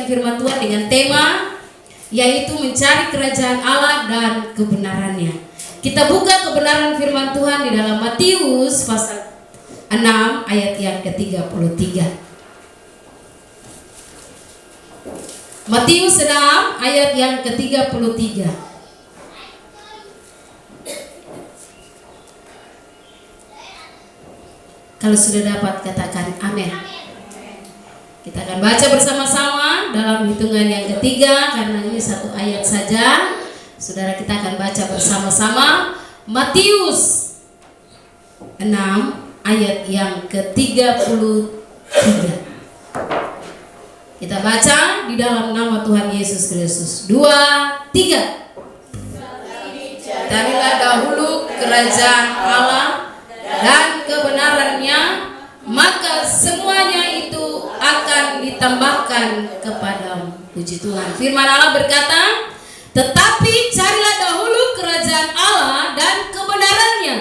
memperhatikan firman Tuhan dengan tema yaitu mencari kerajaan Allah dan kebenarannya. Kita buka kebenaran firman Tuhan di dalam Matius pasal 6 ayat yang ke-33. Matius 6 ayat yang ke-33. Kalau sudah dapat katakan amin. Kita akan baca bersama-sama dalam hitungan yang ketiga, karena ini satu ayat saja. Saudara, kita akan baca bersama-sama Matius 6 ayat yang ke-33. Kita baca di dalam nama Tuhan Yesus Kristus. 2, 3. Carilah dahulu kerajaan Allah dan kebenarannya, maka semuanya itu akan ditambahkan kepadamu. Puji Tuhan. Firman Allah berkata, tetapi carilah dahulu kerajaan Allah dan kebenarannya,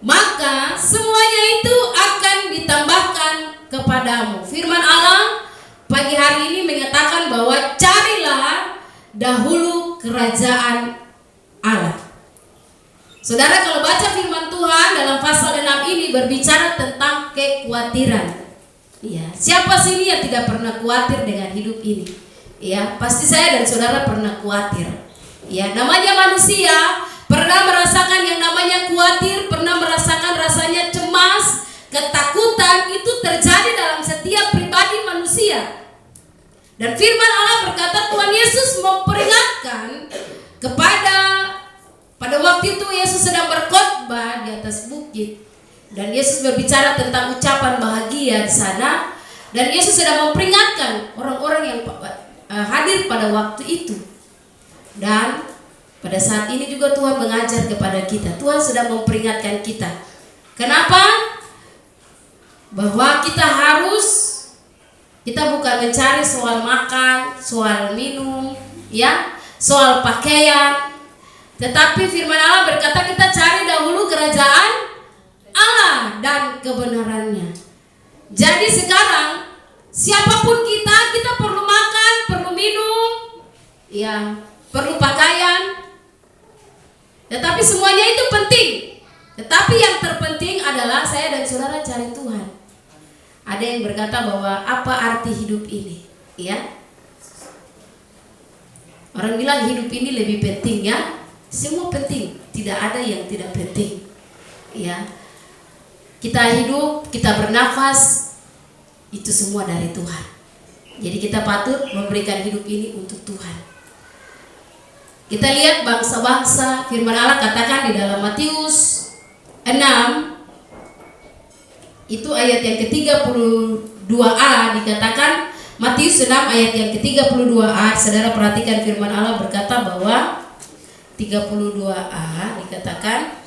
maka semuanya itu akan ditambahkan kepadamu. Firman Allah pagi hari ini mengatakan bahwa carilah dahulu kerajaan Allah. Saudara, kalau baca firman Tuhan dalam pasal 6 ini berbicara tentang kekhawatiran. Ya, siapa sih ini yang tidak pernah khawatir dengan hidup ini? Ya, pasti saya dan saudara pernah khawatir. Ya, namanya manusia pernah merasakan yang namanya khawatir, pernah merasakan rasanya cemas, ketakutan. Itu terjadi dalam setiap pribadi manusia. Dan firman Allah berkata, Tuhan Yesus memperingatkan pada waktu itu Yesus sedang berkhotbah di atas bukit, dan Yesus berbicara tentang ucapan bahagia di sana, dan Yesus sedang memperingatkan orang-orang yang hadir pada waktu itu. Dan pada saat ini juga Tuhan mengajar kepada kita. Tuhan sedang memperingatkan kita. Kenapa? Bahwa kita bukan mencari soal makan, soal minum, ya, soal pakaian. Tetapi firman Allah berkata kita cari dahulu kerajaan Allah dan kebenarannya. Jadi sekarang siapapun kita perlu makan, perlu minum, ya, perlu pakaian. Tetapi semuanya itu penting. Tetapi yang terpenting adalah saya dan saudara cari Tuhan. Ada yang berkata bahwa apa arti hidup ini? Ya. Orang bilang hidup ini lebih penting, ya. Semua penting, tidak ada yang tidak penting. Ya. Kita hidup, kita bernafas, itu semua dari Tuhan. Jadi kita patut memberikan hidup ini untuk Tuhan. Kita lihat bangsa-bangsa, firman Allah katakan di dalam Matius 6, itu ayat yang ke-32a dikatakan, Matius 6 ayat yang ke-32a, saudara perhatikan firman Allah berkata bahwa 32a dikatakan,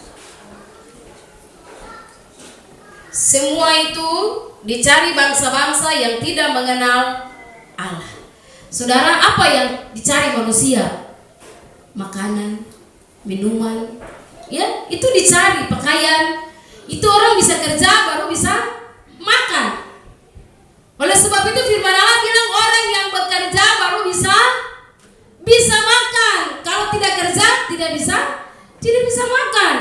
semua itu dicari bangsa-bangsa yang tidak mengenal Allah. Saudara, apa yang dicari manusia? Makanan, minuman, ya, itu dicari. Pakaian, itu orang bisa kerja baru bisa makan. Oleh sebab itu firman Allah bilang orang yang bekerja baru bisa makan. Kalau tidak kerja tidak bisa makan.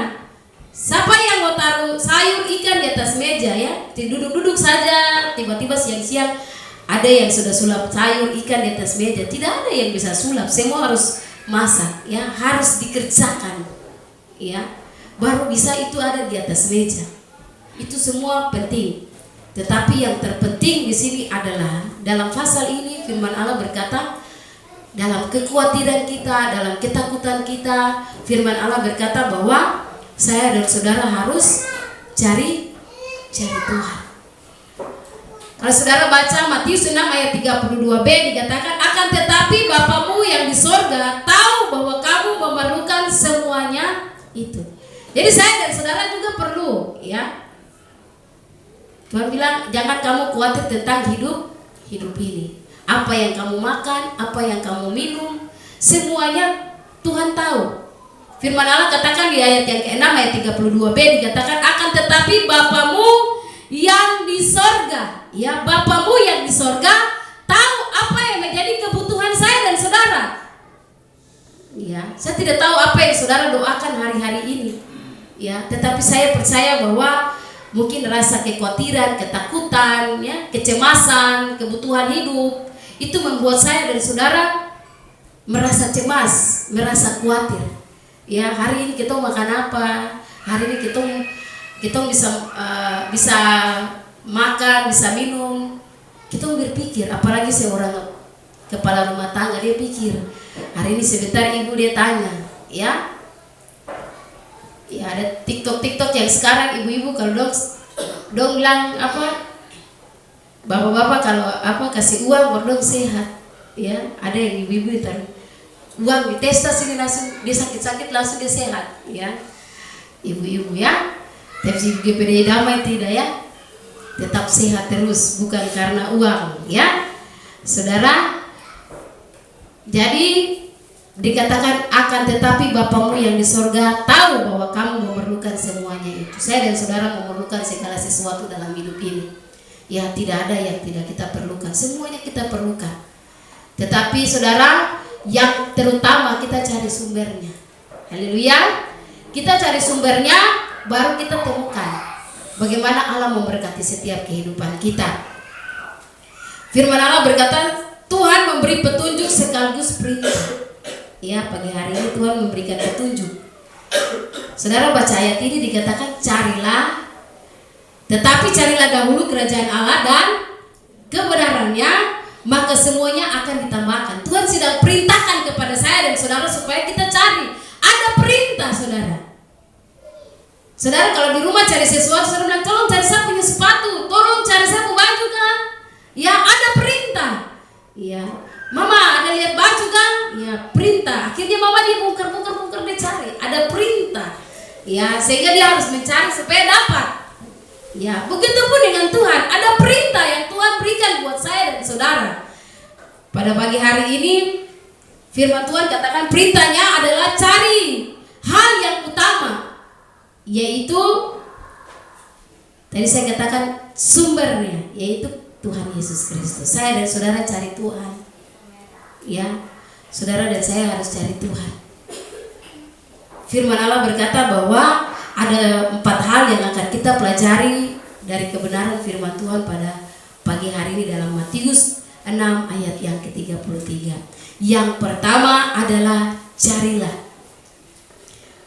Siapa yang mau taruh sayur ikan di atas meja, ya, duduk-duduk saja, tiba-tiba siang-siang ada yang sudah sulap sayur ikan di atas meja. Tidak ada yang bisa sulap, semua harus masak, ya, harus dikerjakan, ya, baru bisa itu ada di atas meja. Itu semua penting. Tetapi yang terpenting di sini adalah dalam pasal ini firman Allah berkata, dalam kekhawatiran kita, dalam ketakutan kita, firman Allah berkata bahwa saya dan saudara harus cari Tuhan. Kalau saudara baca Matius 6 ayat 32b dikatakan, akan tetapi Bapamu yang di sorga tahu bahwa kamu memerlukan semuanya itu. Jadi saya dan saudara juga perlu, ya. Tuhan bilang jangan kamu khawatir tentang hidup ini. Apa yang kamu makan, apa yang kamu minum, semuanya Tuhan tahu. Firman Allah katakan di ayat yang ke-6 ayat 32b dikatakan, akan tetapi Bapamu yang di sorga, ya, Bapamu yang di sorga tahu apa yang menjadi tidak tahu apa yang saudara doakan hari-hari ini, ya. Tetapi saya percaya bahwa mungkin rasa kekhawatiran, ketakutan, ya, kecemasan, kebutuhan hidup itu membuat saya dan saudara merasa cemas, merasa khawatir. Ya, hari ini kita makan apa? Hari ini kita bisa makan, bisa minum. Kita berpikir, apalagi seorang kepala rumah tangga, dia pikir hari ini sebentar ibu dia tanya, ya. Ya, ada TikTok yang sekarang ibu-ibu kalau dong bilang apa, bapak-bapak kalau apa kasih uang baru dong sehat, ya. Ada yang ibu-ibu taruh uang di testas ini langsung dia sakit-sakit langsung dia sehat, ya. Ibu-ibu, ya. Tapi GPD damai tidak, ya. Tetap sehat terus, bukan karena uang, ya. Saudara, jadi dikatakan akan tetapi Bapamu yang di sorga tahu bahwa kamu memerlukan semuanya itu. Saya dan saudara memerlukan segala sesuatu dalam hidup ini. Ya, tidak ada yang tidak kita perlukan, semuanya kita perlukan. Tetapi saudara, yang terutama kita cari sumbernya. Haleluya. Kita cari sumbernya, baru kita temukan bagaimana Allah memberkati setiap kehidupan kita. Firman Allah berkata, Tuhan memberi petunjuk sekaligus perintah. Ya, pagi hari ini Tuhan memberikan petunjuk. Saudara baca ayat ini dikatakan carilah, tetapi carilah dahulu kerajaan Allah dan kebenarannya, maka semuanya akan ditambahkan. Tuhan sedang perintahkan kepada saya dan saudara supaya kita cari. Ada perintah, saudara. Saudara kalau di rumah cari sesuatu, saudara bilang tolong cari saya punya sepatu, tolong cari saya punya baju kan? Ya, ada perintah. Ya, mama ada lihat baju kan? Ya, perintah. Akhirnya mama dia bongkar dia cari. Ada perintah. Ya, sehingga dia harus mencari supaya dapat. Ya, begitupun dengan Tuhan. Ada perintah yang Tuhan berikan buat saya dan saudara. Pada pagi hari ini firman Tuhan katakan perintahnya adalah cari hal yang utama, yaitu tadi saya katakan sumbernya, yaitu Tuhan Yesus Kristus. Saya dan saudara cari Tuhan. Ya, saudara dan saya harus cari Tuhan. Firman Allah berkata bahwa ada 4 hal yang akan kita pelajari dari kebenaran firman Tuhan pada pagi hari ini dalam Matius 6 ayat yang ke-33. Yang pertama adalah carilah.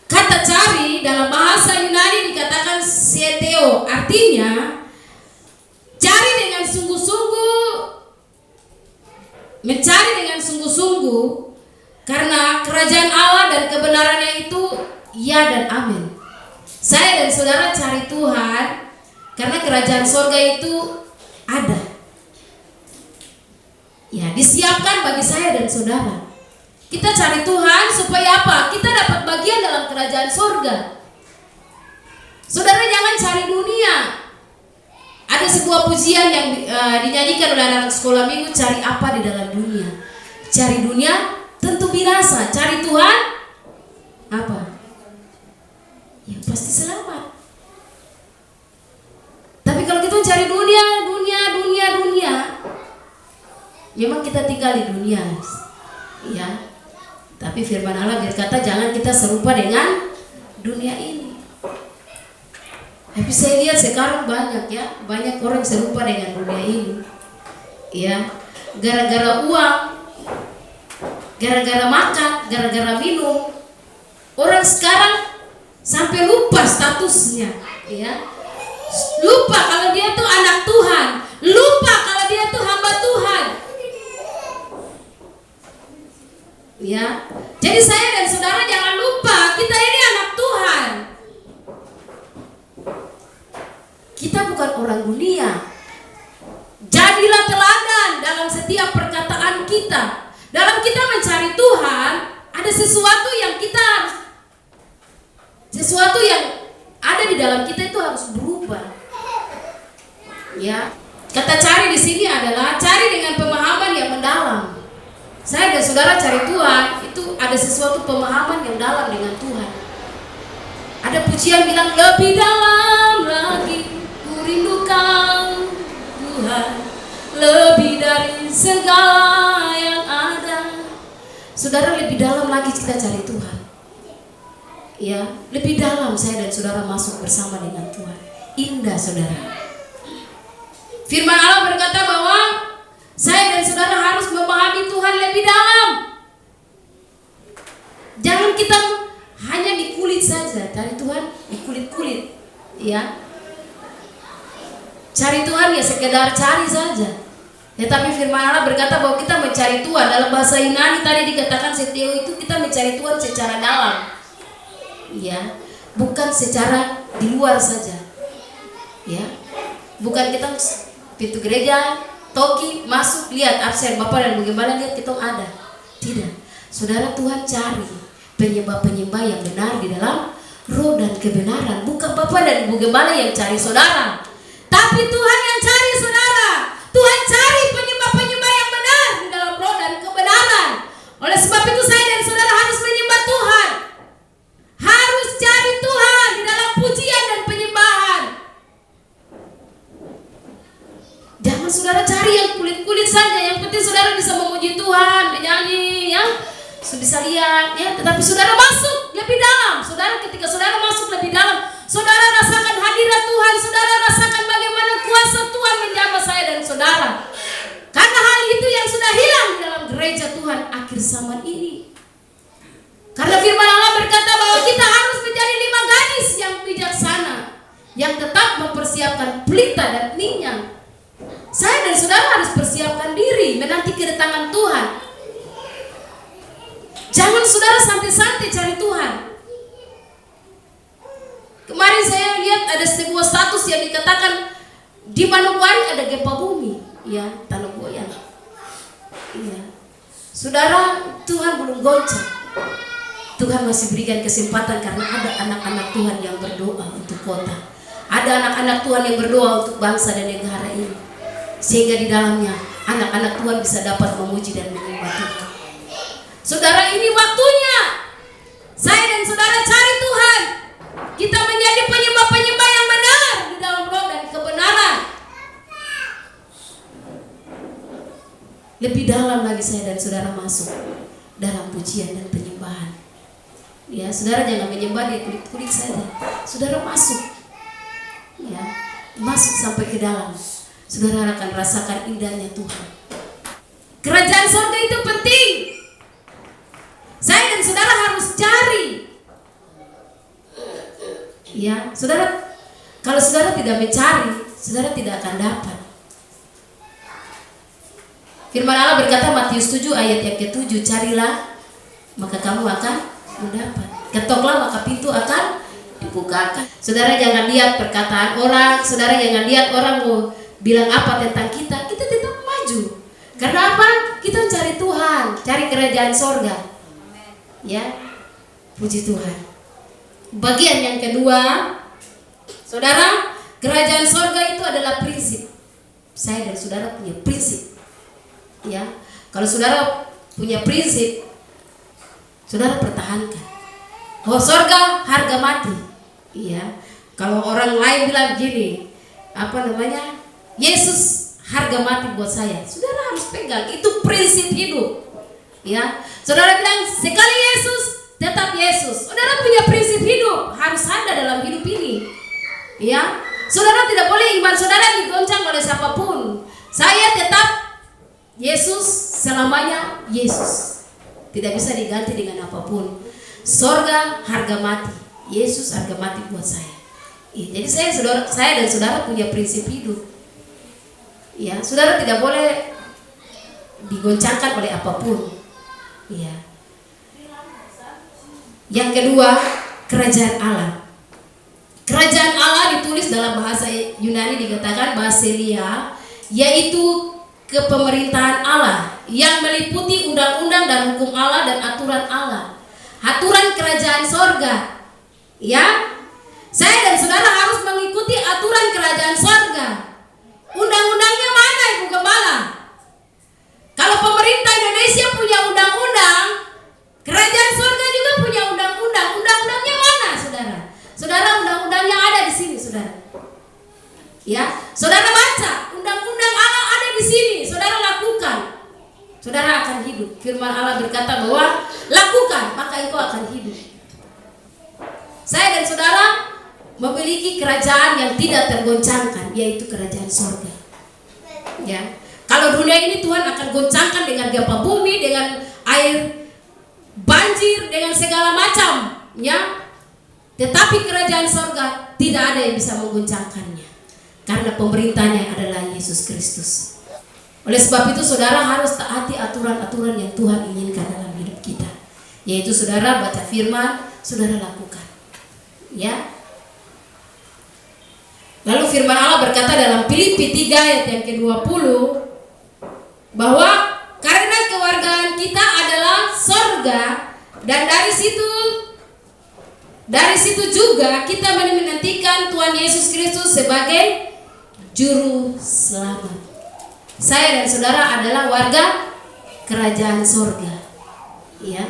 Kata cari dalam bahasa Yunani dikatakan seteo, artinya cari dengan sungguh-sungguh, mencari dengan sungguh-sungguh, karena kerajaan Allah dan kebenarannya itu ya dan amin. Saya dan saudara cari Tuhan karena kerajaan surga itu ada. Ya, disiapkan bagi saya dan saudara. Kita cari Tuhan supaya apa? Kita dapat bagian dalam kerajaan surga. Saudara jangan cari dunia. Ada sebuah pujian yang dinyanyikan oleh anak sekolah minggu, cari apa di dalam dunia? Cari dunia tentu binasa. Cari Tuhan apa? Ya pasti selamat. Tapi kalau kita cari dunia, memang kita tinggal di dunia, ya. Tapi firman Allah berkata jangan kita serupa dengan dunia ini. Tapi saya lihat sekarang banyak orang serupa dengan dunia ini, ya. Gara-gara uang, gara-gara makan, gara-gara minum, orang sekarang sampai lupa statusnya, ya. Lupa kalau dia tuh anak Tuhan, lupa kalau dia tuh hamba Tuhan. Ya, jadi saya dan saudara jangan lupa kita ini anak Tuhan. Kita bukan orang dunia. Jadilah teladan dalam setiap perkataan kita. Dalam kita mencari Tuhan, ada sesuatu yang ada di dalam kita itu harus berubah. Ya, kata cari di sini adalah cari dengan pemahaman yang mendalam. Saya dan saudara cari Tuhan itu ada sesuatu pemahaman yang dalam dengan Tuhan. Ada pujian bilang lebih dalam lagi ku rindukan Tuhan, lebih dari segala yang ada. saudara, lebih dalam lagi kita cari Tuhan. Ya, lebih dalam saya dan saudara masuk bersama dengan Tuhan. Indah, saudara. Firman Allah berkata bahwa saya dan saudara harus memahami Tuhan lebih dalam. Jangan kita hanya di kulit saja cari Tuhan, di kulit-kulit, ya. Cari Tuhan ya sekedar cari saja. Tetapi firman Allah berkata bahwa kita mencari Tuhan. Dalam bahasa Yunani tadi dikatakan seteo itu kita mencari Tuhan secara dalam, ya, bukan secara di luar saja, ya. Bukan kita pintu gereja toki masuk lihat absen Bapak dan bagaimana lihat kita ada. Tidak, saudara, Tuhan cari penyembah-penyembah yang benar di dalam roh dan kebenaran. Bukan Bapak dan bagaimana yang cari saudara, tapi Tuhan yang cari saudara. Tuhan cari penyembah-penyembah yang benar di dalam roh dan kebenaran. Oleh sebab itu saya dan saudara harus menyembah Tuhan, harus cari Tuhan di dalam pujian dan penyembahan. Jangan saudara cari yang kulit-kulit saja. Yang penting saudara bisa memuji Tuhan, menyanyi, ya, bisa lihat, ya. Tetapi saudara masuk lebih dalam. Saudara, ketika saudara masuk lebih dalam, saudara rasakan hadirat Tuhan. Saudara rasakan bagaimana kuasa Tuhan menjamah saya dan saudara. Karena hal itu yang sudah hilang di dalam gereja Tuhan akhir zaman ini. Karena firman Allah berkata bahwa kita harus menjadi 5 gadis yang bijaksana, yang tetap mempersiapkan pelita dan minyak. Saya dan saudara harus persiapkan diri menanti kedatangan Tuhan. Jangan saudara santai-santai cari Tuhan. Kemarin saya lihat ada sebuah status yang dikatakan di Manokwari ada gempa bumi, ya, tanah goyang. Iya. Saudara, Tuhan belum goncang. Tuhan masih berikan kesempatan karena ada anak-anak Tuhan yang berdoa untuk kota. Ada anak-anak Tuhan yang berdoa untuk bangsa dan negara ini. Sehingga di dalamnya anak-anak Tuhan bisa dapat memuji dan menyembah Tuhan. Saudara, ini waktunya saya dan saudara cari Tuhan. Kita menjadi penyembah-penyembah yang benar di dalam roh dan kebenaran. Lebih dalam lagi saya dan saudara masuk dalam pujian dan penyembahan. Ya, saudara jangan menyembah di kulit-kulit saja. Saudara masuk, ya, masuk sampai ke dalam. Saudara akan rasakan indahnya Tuhan. Kerajaan surga itu penting. Saya dan saudara harus cari. Ya, saudara, kalau saudara tidak mencari, saudara tidak akan dapat. Firman Allah berkata Matius 7 ayat yang ke-7, carilah maka kamu akan mendapat, ketoklah maka pintu akan dibukakan. Saudara jangan lihat perkataan orang, saudara jangan lihat orang mau bilang apa tentang kita, kita tetap maju. Karena apa? Kita cari Tuhan, cari kerajaan sorga. Ya, puji Tuhan. Bagian yang kedua, saudara, kerajaan sorga itu adalah prinsip. Saya dan saudara punya prinsip. Ya, kalau saudara punya prinsip, saudara pertahankan. Oh, sorga harga mati. Iya. Kalau orang lain bilang gini, apa namanya? Yesus harga mati buat saya. Saudara harus pegang, itu prinsip hidup. Ya. Saudara bilang sekali Yesus, tetap Yesus. Saudara punya prinsip hidup, harus ada dalam hidup ini. Ya. Saudara tidak boleh iman saudara digoncang oleh siapapun. Saya tetap Yesus, selamanya Yesus. Tidak bisa diganti dengan apapun. Sorga harga mati, Yesus harga mati buat saya. Jadi saya dan saudara punya prinsip hidup. Ya, saudara tidak boleh digoncangkan oleh apapun. Ya. Yang kedua, kerajaan Allah. Kerajaan Allah ditulis dalam bahasa Yunani dikatakan basileia, yaitu kepemerintahan Allah yang meliputi undang-undang dan hukum Allah dan aturan Allah. Aturan kerajaan sorga. Ya, saya dan saudara harus mengikuti aturan kerajaan sorga. Undang-undangnya mana, Ibu Gembala? Kalau pemerintah Indonesia punya undang-undang, kerajaan sorga juga punya undang-undang. Undang-undangnya mana, saudara? Saudara, undang-undangnya ada di sini, saudara. Ya, saudara baca, undang-undang Allah ada di sini. Saudara lakukan, saudara akan akan hidup. Firman Allah berkata bahwa lakukan maka engkau akan hidup. Saya dan saudara memiliki kerajaan yang tidak tergoncangkan, yaitu kerajaan sorga. Ya, kalau dunia ini Tuhan akan goncangkan dengan gempa bumi, dengan air banjir, dengan segala macam, ya. Tetapi kerajaan sorga tidak ada yang bisa menggoncangkannya, karena pemerintahnya adalah Yesus Kristus. Oleh sebab itu saudara harus taati aturan-aturan yang Tuhan inginkan dalam hidup kita, yaitu saudara baca firman, saudara lakukan, ya. Lalu firman Allah berkata dalam Filipi 3 ayat yang ke-20 bahwa karena kewargaan kita adalah sorga, dan dari situ juga kita menantikan Tuhan Yesus Kristus sebagai juru selamat. Saya dan saudara adalah warga kerajaan sorga, ya.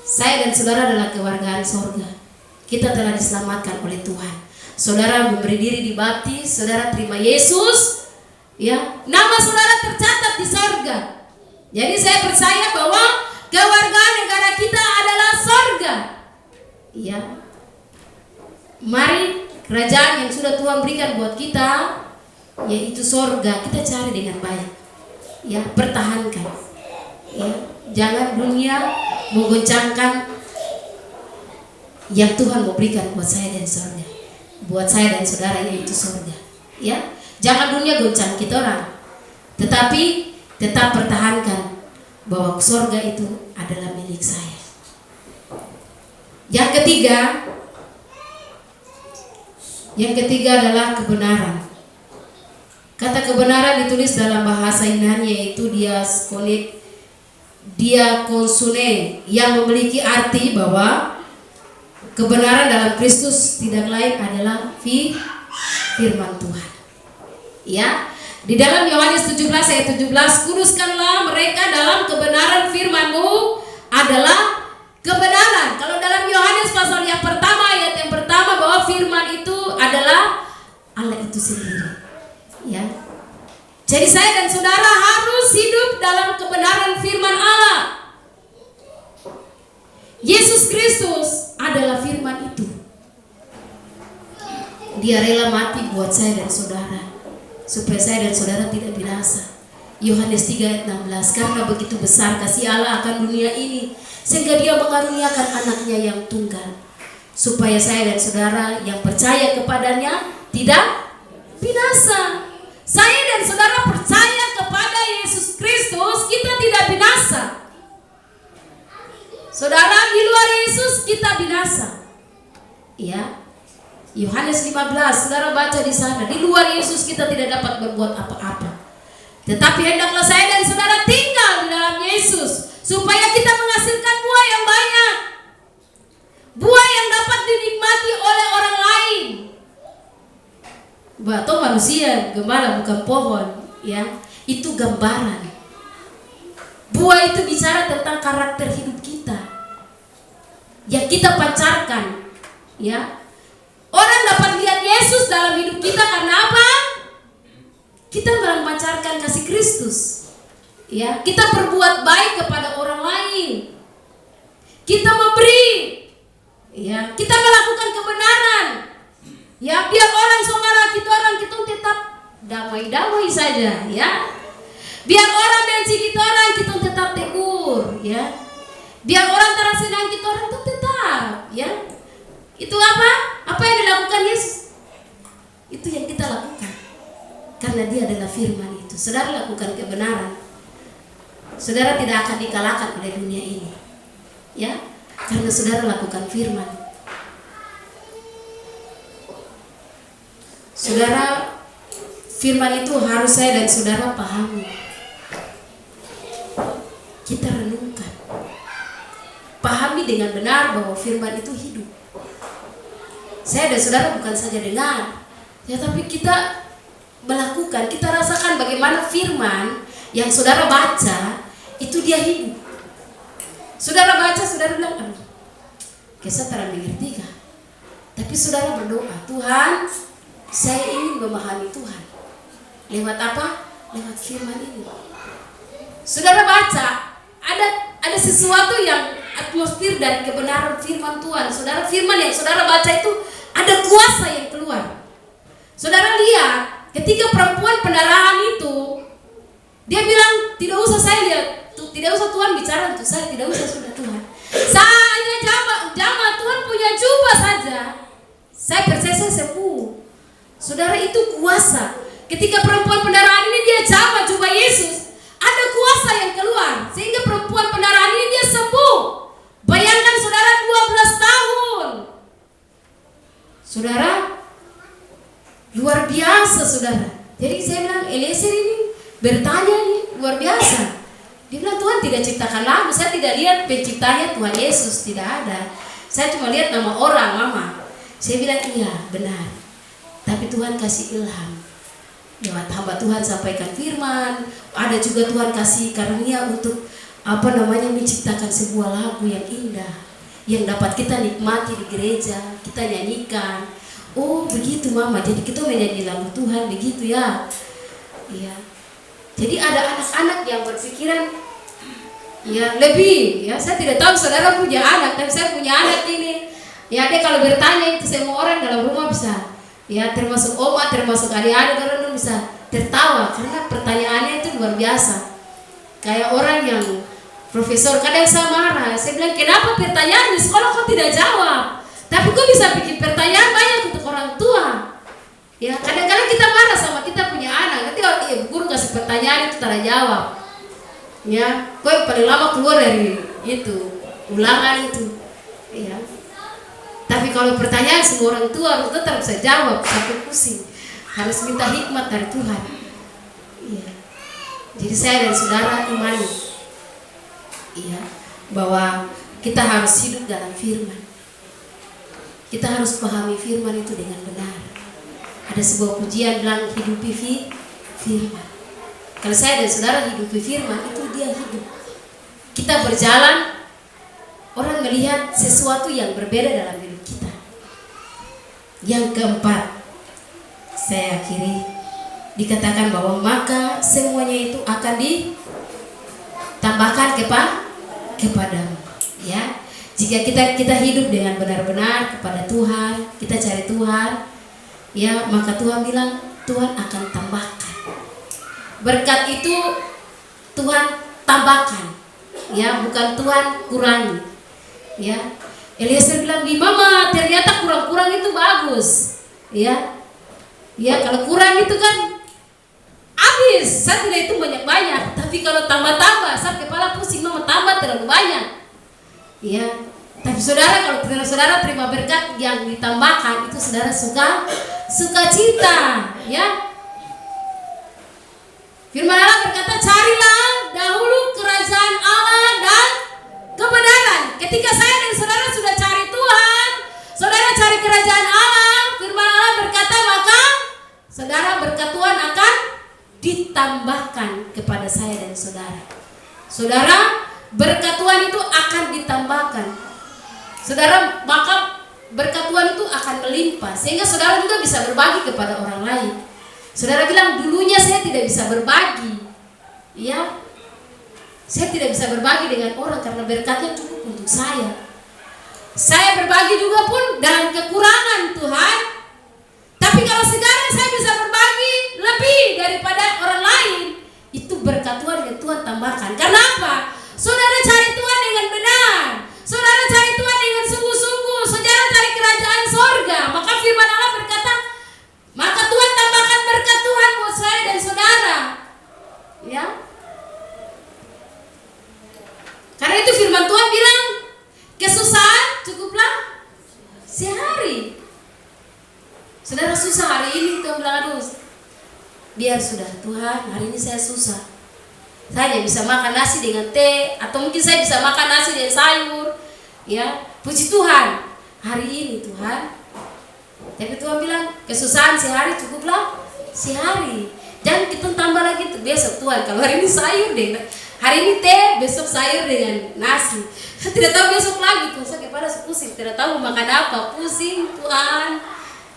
Saya dan saudara adalah kewargaan sorga. Kita telah diselamatkan oleh Tuhan. Saudara memberi diri dibaptis, saudara terima Yesus, ya. Nama saudara tercatat di sorga. Jadi saya percaya bahwa kewargaan negara kita adalah sorga, ya. Mari kerajaan yang sudah Tuhan berikan buat kita, yaitu sorga, kita cari dengan baik, ya. Pertahankan, ya. Jangan dunia menggoncangkan yang Tuhan mau berikan buat saya dan sorga, buat saya dan saudara, yaitu surga, ya. Jangan dunia goncang kita orang, tetapi tetap pertahankan bahwa surga itu adalah milik saya. Yang ketiga adalah kebenaran. Kata kebenaran ditulis dalam bahasa Yunani, yaitu diakonsune, yang memiliki arti bahwa kebenaran dalam Kristus tidak lain adalah firman Tuhan, ya. Di dalam Yohanes 17 ayat 17, kuduskanlah mereka dalam kebenaran, firman-Mu adalah kebenaran. Kalau dalam Yohanes pasal yang pertama, ayat yang pertama, bahwa firman itu adalah Allah itu sendiri, ya. Jadi saya dan saudara harus hidup dalam kebenaran firman Allah. Yesus Kristus adalah firman itu. Dia rela mati buat saya dan saudara, supaya saya dan saudara tidak binasa. Yohanes 3 ayat 16, karena begitu besar kasih Allah akan dunia ini, sehingga dia mengaruniakan anaknya yang tunggal, supaya saya dan saudara yang percaya kepadanya tidak binasa. Saya dan saudara percaya kepada Yesus Kristus, kita tidak binasa. Saudara, di luar Yesus kita binasa, ya. Yohanes 15, saudara baca di sana, di luar Yesus kita tidak dapat berbuat apa-apa. Tetapi hendaklah saya dan saudara tinggal di dalam Yesus, supaya kita menghasilkan buah yang banyak, buah yang dapat dinikmati oleh orang lain. Atau manusia, gembala bukan pohon, ya. Itu gambaran. Buah itu bicara tentang karakter hidup kita yang kita pancarkan, ya. Orang dapat lihat Yesus dalam hidup kita karena apa? Kita memancarkan kasih Kristus, ya. Kita berbuat baik kepada orang lain, kita memberi, ya. Kita melakukan kebenaran, ya. Biar orang saudara kita tetap damai-damai saja, ya. Biar orang benci kita tetap tegur, ya. Biar orang tersenang kita tuh tetap, ya. Itu apa? Apa yang dilakukan Yesus? Itu yang kita lakukan, karena dia adalah firman itu. Saudara lakukan kebenaran, saudara tidak akan dikalahkan oleh dunia ini, ya. Karena saudara lakukan firman. Saudara, firman itu harus saya dan saudara pahami. Kita renungkan, pahami dengan benar bahwa firman itu hidup. Saya dan saudara bukan saja dengar, ya, tapi kita melakukan. Kita rasakan bagaimana firman yang saudara baca itu dia hidup. Saudara baca, saudara bilang, saya tidak mengerti kah? Tapi saudara berdoa, Tuhan, saya ingin memahami Tuhan. Lewat apa? Lewat firman ini. Saudara baca, ada sesuatu yang atmosfer dari kebenaran firman Tuhan. Saudara, firman yang saudara baca itu ada kuasa yang keluar. Saudara lihat, ketika perempuan pendarahan itu, dia bilang, tidak usah saya lihat, tidak usah Tuhan bicara untuk saya, tidak usah sudah Tuhan. Saya hanya jama Tuhan punya jubah saja, saya percaya saya sembuh. Saudara, itu kuasa. Ketika perempuan pendarahan ini dia jama jubah Yesus, ada kuasa yang keluar sehingga perempuan pendarahan ini dia sembuh. Bayangkan saudara, 12 tahun. Saudara, luar biasa saudara. Jadi saya bilang, Eliezer ini bertanya nih, luar biasa. Dia bilang, Tuhan tidak ciptakan lagu, saya tidak lihat penciptanya Tuhan Yesus, tidak ada. Saya cuma lihat nama orang, mama. Saya bilang, iya benar. Tapi Tuhan kasih ilham. Lewat hamba Tuhan sampaikan firman. Ada juga Tuhan kasih karunia untuk menciptakan sebuah lagu yang indah, yang dapat kita nikmati di gereja, kita nyanyikan. Oh begitu mama, jadi kita menyanyi lagu Tuhan begitu ya. Iya. Jadi ada anak-anak yang berpikiran ya lebih, ya saya tidak tahu saudara punya anak, tapi saya punya anak ini. Ya dia kalau bertanya itu semua orang dalam rumah bisa, ya termasuk oma, termasuk adik-adik, orang bisa tertawa karena pertanyaannya itu luar biasa. Kayak orang yang profesor, kadang saya marah, saya bilang kenapa pertanyaan di sekolah kok tidak jawab? Tapi kok bisa bikin pertanyaan banyak untuk orang tua? Ya kadang-kadang kita marah sama kita punya anak, nanti guru kasih pertanyaan itu tidak jawab. Ya, kok paling lama keluar dari itu ulangan itu. Ya. Tapi kalau pertanyaan semua orang tua harus tetap bisa jawab sampai pusing, harus minta hikmat dari Tuhan. Ya. Jadi saya dan saudara imani, ya, bahwa kita harus hidup dalam firman. Kita harus pahami firman itu dengan benar. Ada sebuah pujian bilang hidupi firman. Kalau saya dan saudara hidupi firman, itu dia hidup. Kita berjalan, orang melihat sesuatu yang berbeda dalam hidup kita. Yang keempat, saya akhiri, dikatakan bahwa maka semuanya itu akan ditambahkan kepadamu. Ya, jika kita hidup dengan benar-benar kepada Tuhan, kita cari Tuhan, ya maka Tuhan bilang Tuhan akan tambahkan. Berkat itu Tuhan tambahkan, ya bukan Tuhan kurangi. Ya, Eliezer bilang, di mama ternyata kurang-kurang itu bagus. Ya, ya kalau kurang itu kan habis, saya tidak itu banyak-banyak. Tapi kalau tambah-tambah, saya kepala pusing, mama tambah terlalu banyak. Ya, tapi saudara kalau saudara terima berkat yang ditambahkan, itu saudara sukacita. Ya, firman Allah berkata, carilah dahulu kerajaan Allah dan kebenaran. Ketika saya dan saudara sudah cari Tuhan, saudara cari kerajaan Allah, firman Allah berkata, maka saudara berkat Tuhan akan ditambahkan kepada saya dan saudara. Saudara, berkat Tuhan itu akan ditambahkan. Saudara, maka berkat Tuhan itu akan melimpah, sehingga saudara juga bisa berbagi kepada orang lain. Saudara bilang, dulunya saya tidak bisa berbagi. Ya, saya tidak bisa berbagi dengan orang karena berkatnya cukup untuk saya. Saya berbagi juga pun dalam kekurangan Tuhan. Tapi kalau sekarang saya bisa berbagi lebih daripada orang lain, itu berkat Tuhan yang Tuhan tambahkan. Karena apa? Saudara cari Tuhan dengan benar, saudara cari Tuhan dengan sungguh-sungguh, saudara cari kerajaan sorga. Maka firman Allah berkata, maka Tuhan tambahkan berkat Tuhan buat saya dan saudara. Ya. Karena itu firman Tuhan bilang, kesusahan cukuplah sehari. Saudara susah hari ini, Tuhan bilang, aduh, biar sudah Tuhan, hari ini saya susah. Saya hanya bisa makan nasi dengan teh, atau mungkin saya bisa makan nasi dengan sayur. Ya, puji Tuhan, hari ini Tuhan. Tapi Tuhan bilang, kesusahan sehari cukuplah sehari. Jangan kita tambah lagi besok Tuhan. Kalau hari ini sayur deh, hari ini teh, besok sayur dengan nasi. Saya tidak tahu besok lagi tuh, saya kepala pusing, tidak tahu makan apa, pusing Tuhan.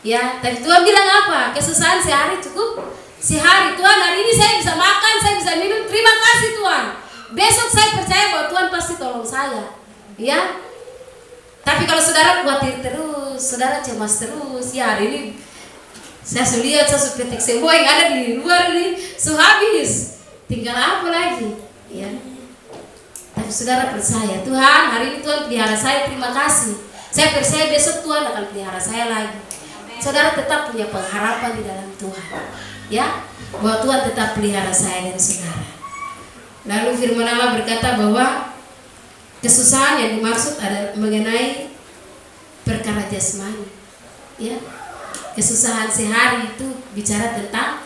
Ya, tapi Tuhan bilang apa? Kesusahan sehari cukup sehari. Tuhan, hari ini saya bisa makan, saya bisa minum, terima kasih Tuhan. Besok saya percaya bahwa Tuhan pasti tolong saya, ya. Tapi kalau saudara khawatir terus, saudara cemas terus, ya hari ini saya sudah lihat, saya sudah petik semua yang ada di luar ini, habis. Tinggal apa lagi, ya. Tapi saudara percaya, Tuhan hari ini Tuhan pelihara saya, terima kasih. Saya percaya besok Tuhan akan pelihara saya lagi. Saudara tetap punya pengharapan di dalam Tuhan, ya, bahwa Tuhan tetap pelihara saya dan saudara. Lalu firman Allah berkata bahwa kesusahan yang dimaksud ada mengenai perkara jasmani, ya. Kesusahan sehari itu bicara tentang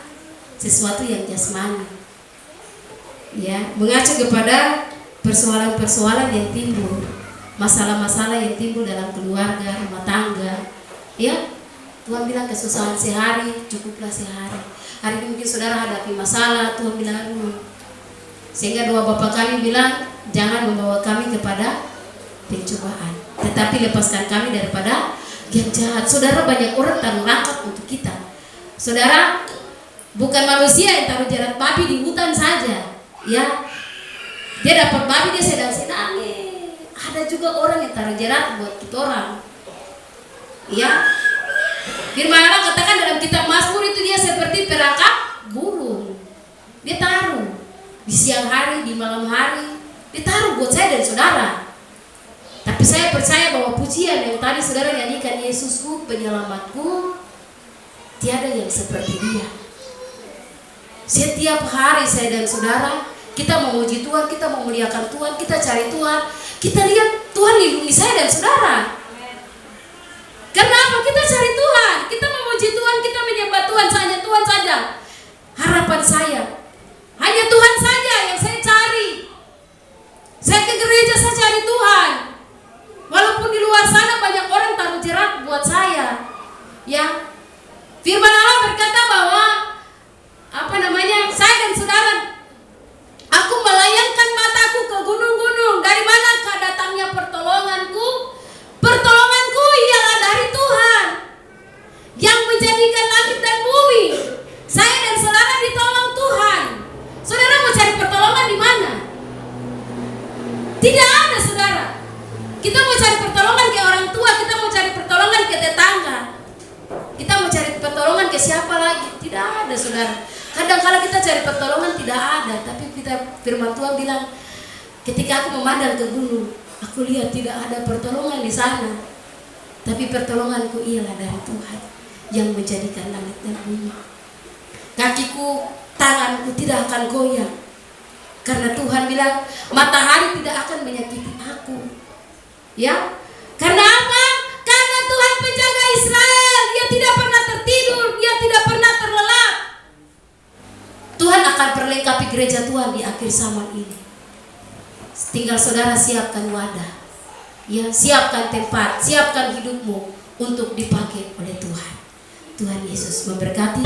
sesuatu yang jasmani, ya, mengacu kepada persoalan-persoalan yang timbul, masalah-masalah yang timbul dalam keluarga, rumah tangga, ya. Tuhan bilang kesusahan sehari, cukuplah sehari. Hari ini mungkin saudara hadapi masalah, Tuhan bilang sehingga doa Bapa kami bilang, jangan membawa kami kepada pencobaan, tetapi lepaskan kami daripada yang jahat. Saudara, banyak orang taruh rangkap untuk kita. Saudara, bukan manusia yang taruh jerat babi di hutan saja, ya. Dia dapat babi, dia sedang-sedang. Ada juga orang yang taruh jerat buat kita orang, ya. Firman Allah katakan dalam kitab Mazmur itu dia seperti perangkap burung. Dia taruh di siang hari, di malam hari, ditaruh buat saya dan saudara. Tapi saya percaya bahwa pujian yang tadi saudara nyanyikan, Yesusku penyelamatku, tiada yang seperti dia. Setiap hari saya dan saudara, kita memuji Tuhan, kita memuliakan Tuhan, kita cari Tuhan, kita lihat Tuhan lindungi saya dan saudara. Karena apa? Kita cari Tuhan, kita memuji Tuhan, kita menyembah Tuhan saja, Tuhan saja. Harapan saya hanya Tuhan saja yang saya cari. Saya ke gereja, saya cari Tuhan. Walaupun di luar sana banyak orang taruh jerat buat saya, ya. Firman Allah berkata bahwa saya dan saudara, aku melayangkan mataku ke gunung-gunung, dari manakah datangnya pertolonganku? Pertolonganku ialah dari Tuhan yang menjadikan langit dan bumi. Saya dan saudara ditolong Tuhan. Saudara mau cari pertolongan di mana? Tidak ada, saudara. Kita mau cari pertolongan ke orang tua, kita mau cari pertolongan ke tetangga, kita mau cari pertolongan ke siapa lagi? Tidak ada, saudara. Kadang-kala kita cari pertolongan tidak ada, tapi kita firman Tuhan bilang, ketika aku memandang ke gunung, aku lihat tidak ada pertolongan di sana, tapi pertolonganku ialah dari Tuhan yang menjadikan langit dan bumi. Kakiku, tanganku tidak akan goyang, karena Tuhan bilang matahari tidak akan menyakiti aku, ya. Karena apa? Karena Tuhan penjaga Israel, dia tidak pernah tertidur, dia tidak pernah terlelap. Tuhan akan perlengkapi gereja Tuhan di akhir zaman ini. Tinggal saudara siapkan wadah, ya, siapkan tempat, siapkan hidupmu untuk dipakai oleh Tuhan. Tuhan Yesus memberkati.